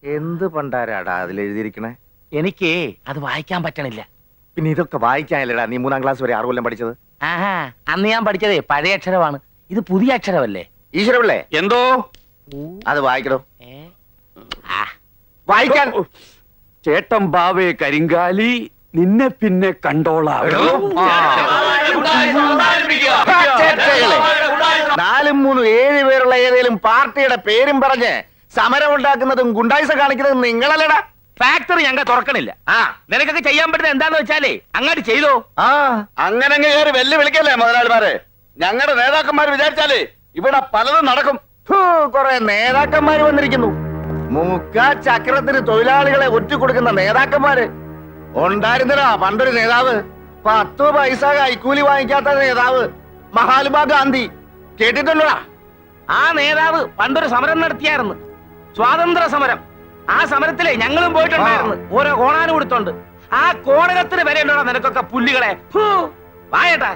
എന്ത് പണ്ടാരാടാ അതിലെഴുതിയിരിക്കണേ? എനിക്ക് അത് വായിക്കാൻ പറ്റണില്ല. പിന്നെ ഇതൊക്കെ വായിക്കാനല്ലേടാ നീ 3ാം ക്ലാസ് വരെ 6 കൊല്ലം പഠിച്ചത്? ആഹാ, അന്ന് ഞാൻ പഠിച്ചതേ പഴയ അക്ഷരമാണ്. ഇത് പുതിയ അക്ഷരമല്ലേ? ഈശ്വരപിള്ളേ, എന്തോ അത് വായിക്കണോ? വായിക്കാൻ. ചേട്ടൻ ബാവേ കരിങ്കാലി, നിന്നെ പിന്നെ കണ്ടോളാം. 4, 3, 7 പേരുള്ള ഏതെങ്കിലും പാർട്ടിയുടെ പേരും പറഞ്ഞ് സമരം ഉണ്ടാക്കുന്നതും ഗുണ്ടായിസ കാണിക്കുന്നതും നിങ്ങളല്ലടാ. ഫാക്ടറി ഞങ്ങൾ തുറക്കണില്ല. നിനക്കൊക്കെ ചെയ്യാൻ പറ്റുന്നത് എന്താന്ന് വെച്ചാലേ അങ്ങോട്ട് ചെയ്തോ. അങ്ങനെ കയറി വെല്ലുവിളിക്കല്ലേ മുതലാളിമാരെ. ഞങ്ങളുടെ നേതാക്കന്മാർ വിചാരിച്ചാലേ ഇവിടെ പലതും നടക്കും. കുറെ നേതാക്കന്മാര് വന്നിരിക്കുന്നു. ചക്രത്തിന് തൊഴിലാളികളെ ഒറ്റുകൊടുക്കുന്ന നേതാക്കന്മാര് ഉണ്ടായിരുന്നടാ. പണ്ടൊരു നേതാവ്, 10 പൈസ കൈക്കൂലി വാങ്ങിക്കാത്ത നേതാവ്, മഹാത്മാ ഗാന്ധി. കേട്ടിട്ടുള്ളടാ? ആ നേതാവ് പണ്ടൊരു സമരം നടത്തിയായിരുന്നു, സ്വാതന്ത്ര്യ സമരം. ആ സമരത്തിലെ ഞങ്ങളും പോയിട്ടുണ്ടായിരുന്നു, ഓരോ കോണാനും കൊടുത്തോണ്ട്. ആ കോണകത്തിന് വരെ ഉണ്ടോ നിനക്കൊക്കെ പുല്ലുകളെ. വായട്ടാ.